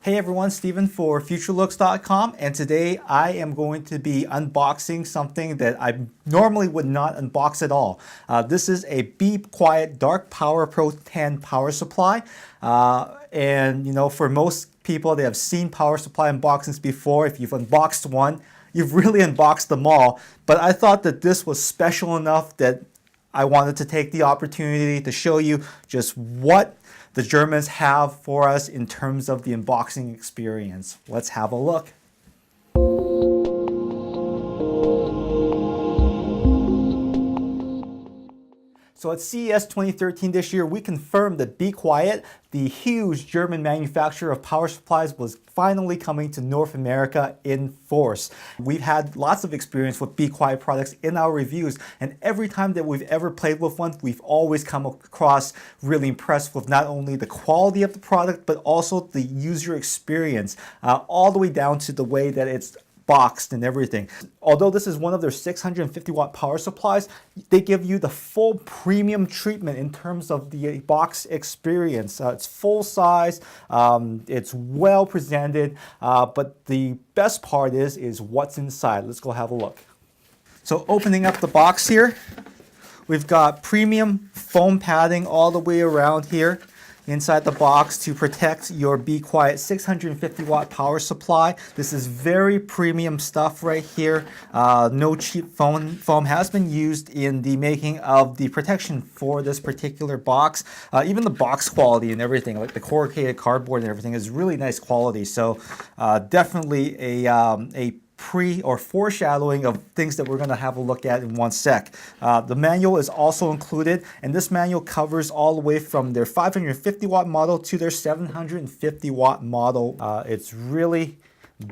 Hey everyone, Steven for Futurelooks.com, and today I am going to be unboxing something that I normally would not unbox at all. This is a Be Quiet Dark Power Pro 10 power supply, and you know, for most people, they have seen power supply unboxings before. If you've unboxed one, you've really unboxed them all, but I thought that this was special enough that I wanted to take the opportunity to show you just what the Germans have for us in terms of the unboxing experience. Let's have a look. So at CES 2013 this year, we confirmed that Be Quiet, the huge German manufacturer of power supplies, was finally coming to North America in force. We've had lots of experience with Be Quiet products in our reviews, and every time that we've ever played with one, we've always come across really impressed with not only the quality of the product, but also the user experience, all the way down to the way that it's boxed and everything. Although this is one of their 650 watt power supplies, they give you the full premium treatment in terms of the box experience. It's full size, it's well presented, but the best part is what's inside. Let's go have a look. So opening up the box here, we've got premium foam padding all the way around here inside the box to protect your Be Quiet 650 watt power supply. This is very premium stuff right here. No cheap foam has been used in the making of the protection for this particular box. Even the box quality and everything, like the corrugated cardboard and everything, is really nice quality. So definitely a pre or foreshadowing of things that we're going to have a look at in one sec. The manual is also included, and this manual covers all the way from their 550 watt model to their 750 watt model. It's really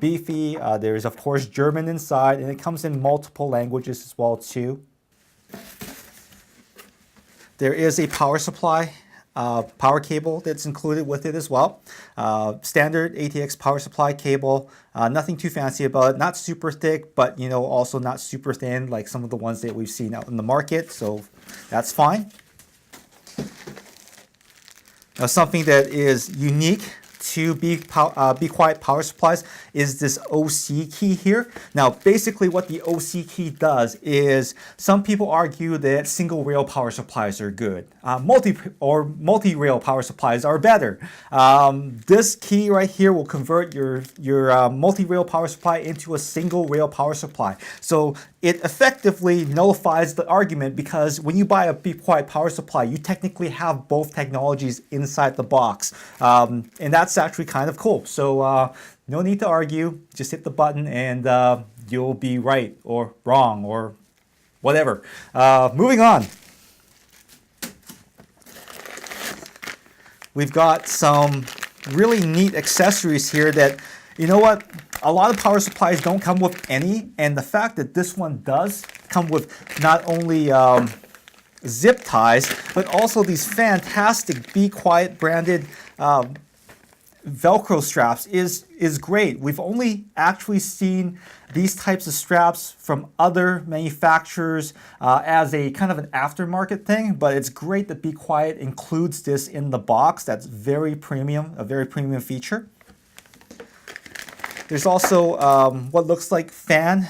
beefy. There's of course German inside, and it comes in multiple languages as well too. There is a power supply power cable that's included with it as well. Standard ATX power supply cable, nothing too fancy about it, not super thick, but you know, also not super thin like some of the ones that we've seen out in the market, so that's fine. Now, something that is unique to Be Quiet power supplies is this OC key here. Now, basically what the OC key does is, some people argue that single rail power supplies are good. Multi-rail power supplies are better. This key right here will convert your multi-rail power supply into a single rail power supply. So it effectively nullifies the argument, because when you buy a Be Quiet power supply, you technically have both technologies inside the box. And that's actually kind of cool. So no need to argue, just hit the button and you'll be right or wrong or whatever. Moving on. We've got some really neat accessories here that, you know what, a lot of power supplies don't come with any, and the fact that this one does come with not only zip ties, but also these fantastic Be Quiet branded Velcro straps is great. We've only actually seen these types of straps from other manufacturers as a kind of an aftermarket thing, but it's great that Be Quiet includes this in the box. That's very premium, a very premium feature. There's also what looks like fan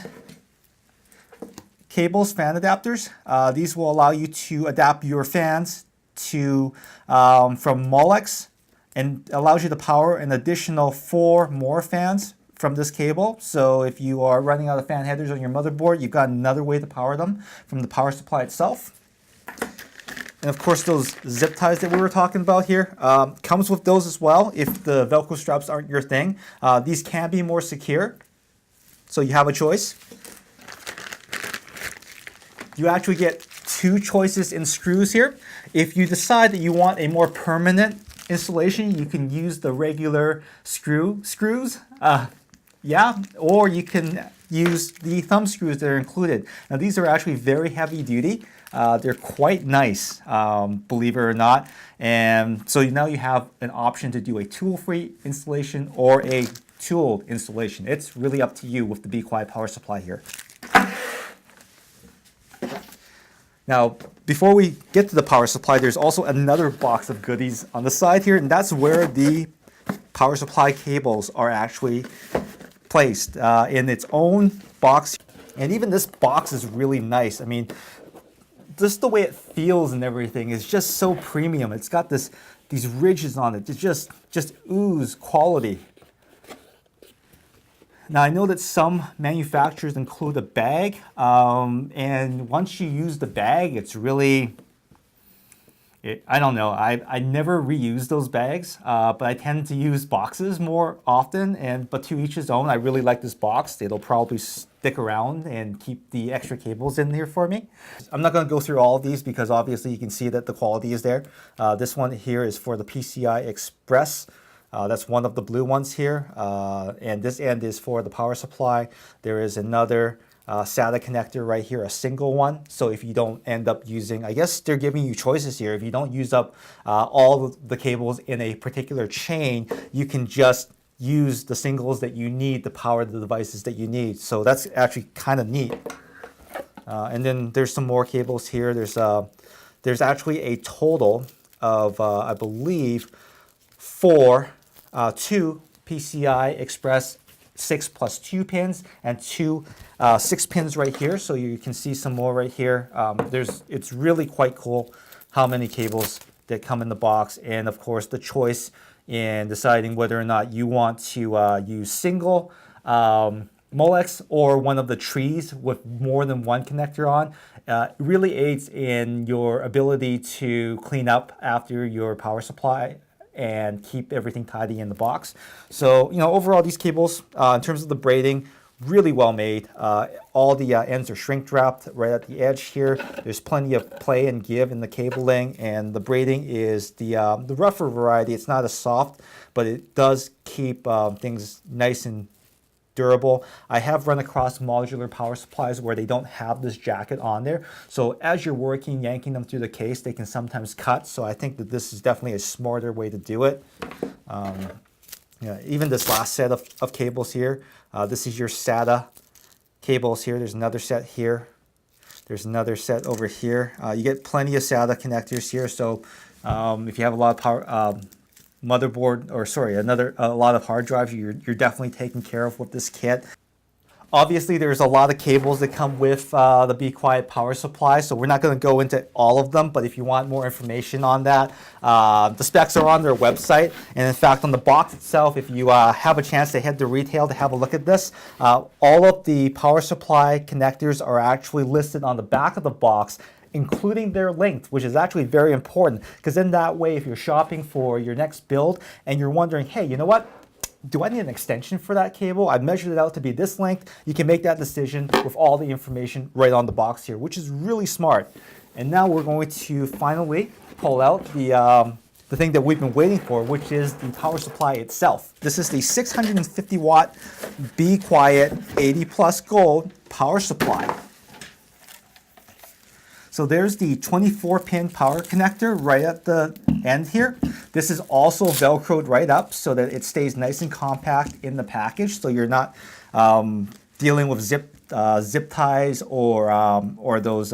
cables, fan adapters. These will allow you to adapt your fans to from Molex, and allows you to power an additional 4 more fans from this cable. So if you are running out of fan headers on your motherboard, you've got another way to power them from the power supply itself. And of course, those zip ties that we were talking about here comes with those as well if the Velcro straps aren't your thing. These can be more secure, so you have a choice. You actually get 2 choices in screws here. If you decide that you want a more permanent installation, you can use the regular screws, or you can use the thumb screws that are included. Now, these are actually very heavy duty. They're quite nice, believe it or not. And so now you have an option to do a tool-free installation or a tooled installation. It's really up to you with the Be Quiet power supply here. Now, before we get to the power supply, there's also another box of goodies on the side here, and that's where the power supply cables are actually placed in its own box. And even this box is really nice. I mean, just the way it feels and everything is just so premium. It's got these ridges on it. It just ooze quality. Now I know that some manufacturers include a bag, and once you use the bag, it's really, I don't know, I never reuse those bags, but I tend to use boxes more often, but to each his own. I really like this box. It'll probably stick around and keep the extra cables in here for me. I'm not going to go through all of these because obviously you can see that the quality is there. This one here is for the PCI Express. That's one of the blue ones here, and this end is for the power supply. There is another SATA connector right here, a single one. So if you don't end up using, I guess they're giving you choices here. If you don't use up all of the cables in a particular chain, you can just use the singles that you need to power the devices that you need. So that's actually kind of neat. And then there's some more cables here. There's actually a total of, I believe, two PCI Express 6+2 pins and two 6 pins right here. So you can see some more right here. It's really quite cool how many cables that come in the box, and of course the choice in deciding whether or not you want to use single Molex or one of the trees with more than one connector on. Really aids in your ability to clean up after your power supply and keep everything tidy in the box. So, overall these cables, in terms of the braiding, really well made. All the ends are shrink wrapped right at the edge here. There's plenty of play and give in the cabling, and the braiding is the rougher variety. It's not as soft, but it does keep things nice and durable. I have run across modular power supplies where they don't have this jacket on there. So as you're working, yanking them through the case, they can sometimes cut. So I think that this is definitely a smarter way to do it. Even this last set of cables here, this is your SATA cables here. There's another set here. There's another set over here. You get plenty of SATA connectors here. So if you have a lot of power, motherboard, or sorry, a lot of hard drives, you're definitely taken care of with this kit. Obviously, there's a lot of cables that come with the Be Quiet power supply, so we're not going to go into all of them, but if you want more information on that, the specs are on their website. And in fact, on the box itself, if you have a chance to head to retail to have a look at this, all of the power supply connectors are actually listed on the back of the box, including their length, which is actually very important, because then that way, if you're shopping for your next build and you're wondering, hey, you know what? Do I need an extension for that cable? I've measured it out to be this length. You can make that decision with all the information right on the box here, which is really smart. And now we're going to finally pull out the thing that we've been waiting for, which is the power supply itself. This is the 650 watt Be Quiet 80 Plus Gold power supply. So there's the 24-pin power connector right at the end here. This is also Velcroed right up so that it stays nice and compact in the package, so you're not dealing with zip ties or those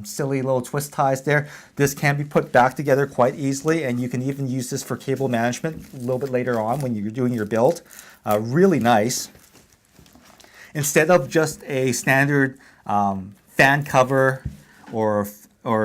silly little twist ties there. This can be put back together quite easily, and you can even use this for cable management a little bit later on when you're doing your build. Really nice. Instead of just a standard fan cover or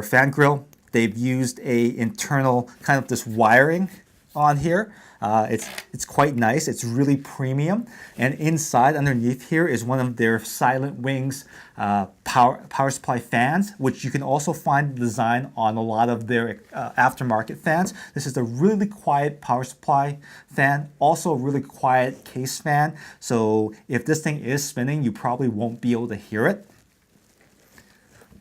fan grill, they've used a internal kind of this wiring on here. It's quite nice. It's really premium. And inside, underneath here, is one of their Silent Wings power supply fans, which you can also find the design on a lot of their aftermarket fans. This is a really quiet power supply fan, also a really quiet case fan. So if this thing is spinning, you probably won't be able to hear it.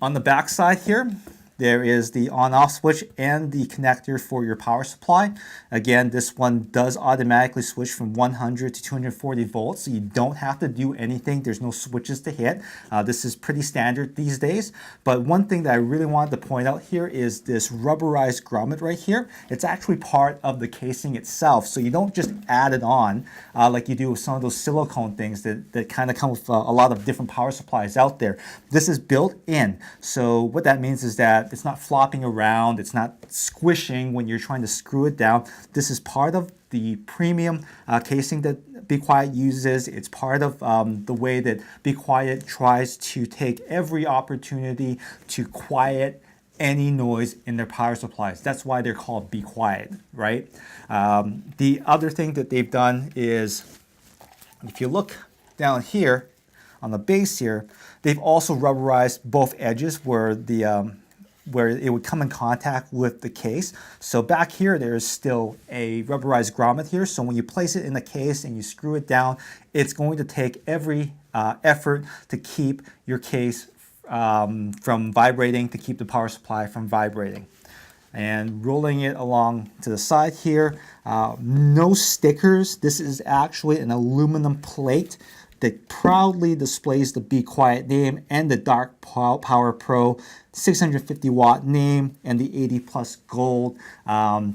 On the back side here, there is the on-off switch and the connector for your power supply. Again, this one does automatically switch from 100 to 240 volts, so you don't have to do anything. There's no switches to hit. This is pretty standard these days. But one thing that I really wanted to point out here is this rubberized grommet right here. It's actually part of the casing itself, so you don't just add it on like you do with some of those silicone things that kind of come with a lot of different power supplies out there. This is built in, so what that means is that that it's not flopping around, it's not squishing when you're trying to screw it down. This is part of the premium casing that Be Quiet uses. It's part of the way that Be Quiet tries to take every opportunity to quiet any noise in their power supplies. That's why they're called Be Quiet, right? The other thing that they've done is, if you look down here on the base here, they've also rubberized both edges where the where it would come in contact with the case. So back here, there's still a rubberized grommet here. So when you place it in the case and you screw it down, it's going to take every effort to keep your case from vibrating, to keep the power supply from vibrating. And rolling it along to the side here, no stickers. This is actually an aluminum plate that proudly displays the Be Quiet name and the Dark Power Pro 650 watt name and the 80 plus gold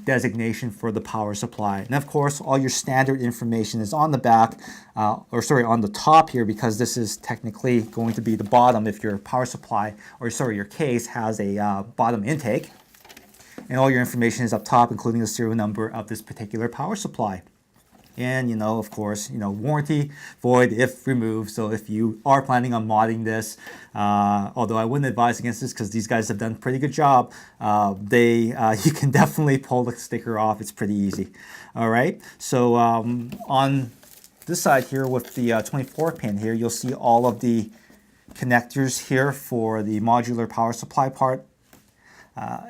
designation for the power supply. And of course, all your standard information is on the back, on the top here, because this is technically going to be the bottom if your power supply, your case has a bottom intake. And all your information is up top, including the serial number of this particular power supply. And, of course, warranty void if removed. So if you are planning on modding this, although I wouldn't advise against this because these guys have done a pretty good job, you can definitely pull the sticker off. It's pretty easy. All right. So on this side here with the 24 pin here, you'll see all of the connectors here for the modular power supply part.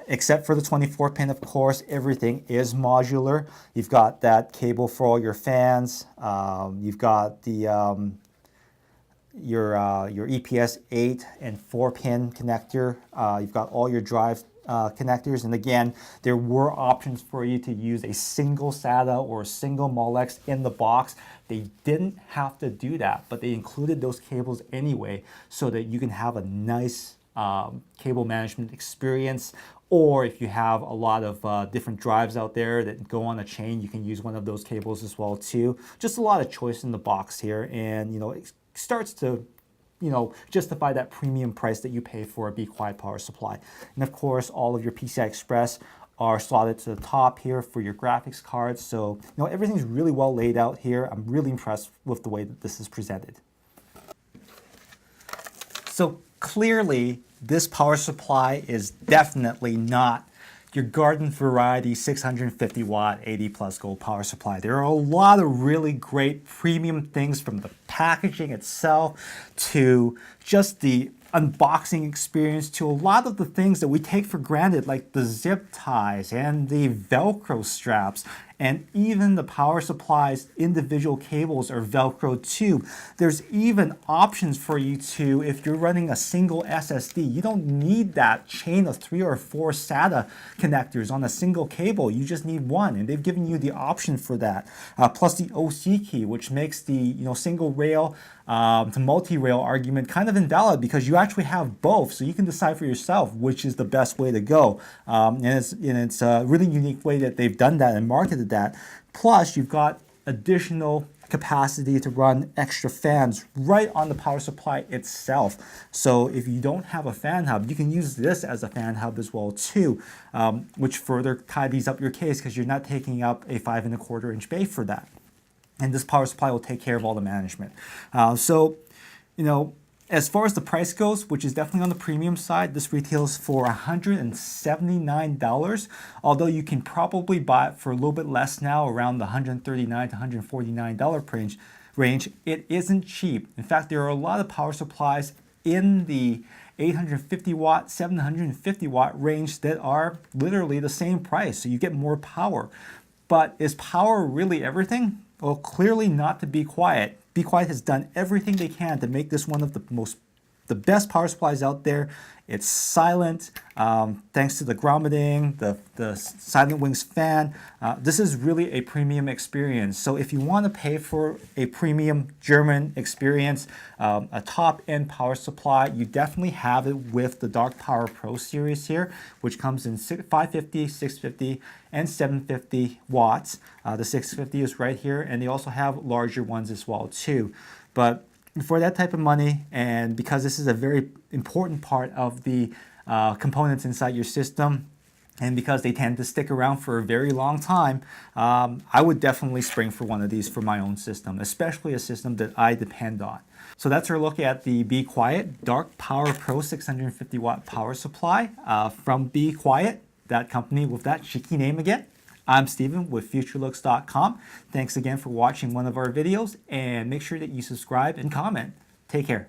Except for the 24 pin, of course, everything is modular. You've got that cable for all your fans. You've got the your EPS 8 and 4 pin connector. You've got all your drive connectors. And again, there were options for you to use a single SATA or a single Molex in the box. They didn't have to do that, but they included those cables anyway so that you can have a nice cable management experience. Or if you have a lot of different drives out there that go on a chain, you can use one of those cables as well too. Just a lot of choice in the box here, and it starts to justify that premium price that you pay for a Be Quiet power supply. And of course, all of your PCI Express are slotted to the top here for your graphics cards. So everything's really well laid out here. I'm really impressed with the way that this is presented. So clearly, this power supply is definitely not your garden variety 650 watt 80 plus gold power supply. There are a lot of really great premium things, from the packaging itself to just the unboxing experience to a lot of the things that we take for granted, like the zip ties and the Velcro straps, and even the power supply's individual cables are Velcro too. There's even options for you to, if you're running a single SSD, you don't need that chain of 3 or 4 SATA connectors on a single cable. You just need one, and they've given you the option for that. Plus the OC key, which makes the single rail to multi-rail argument kind of invalid, because you actually have both, so you can decide for yourself which is the best way to go. And it's a really unique way that they've done that and marketed that. Plus, you've got additional capacity to run extra fans right on the power supply itself. So if you don't have a fan hub, you can use this as a fan hub as well too, which further tidies up your case because you're not taking up a 5 1/4 inch bay for that. And this power supply will take care of all the management. As far as the price goes, which is definitely on the premium side, this retails for $179, although you can probably buy it for a little bit less now, around the $139 to $149 range. It isn't cheap. In fact, there are a lot of power supplies in the 850 watt, 750 watt range that are literally the same price, so you get more power. But is power really everything? Well, clearly not to Be Quiet. Be Quiet has done everything they can to make this one of the best power supplies out there. It's silent, thanks to the grommeting, the Silent Wings fan. This is really a premium experience. So if you want to pay for a premium German experience, a top-end power supply, you definitely have it with the Dark Power Pro series here, which comes in 550, 650, and 750 watts. The 650 is right here, and they also have larger ones as well too. But for that type of money, and because this is a very important part of the components inside your system. And because they tend to stick around for a very long time, I would definitely spring for one of these for my own system, especially a system that I depend on. So that's our look at the Be Quiet Dark Power Pro 650 watt power supply from Be Quiet, that company with that cheeky name again. I'm Steven with Futurelooks.com. Thanks again for watching one of our videos, and make sure that you subscribe and comment. Take care.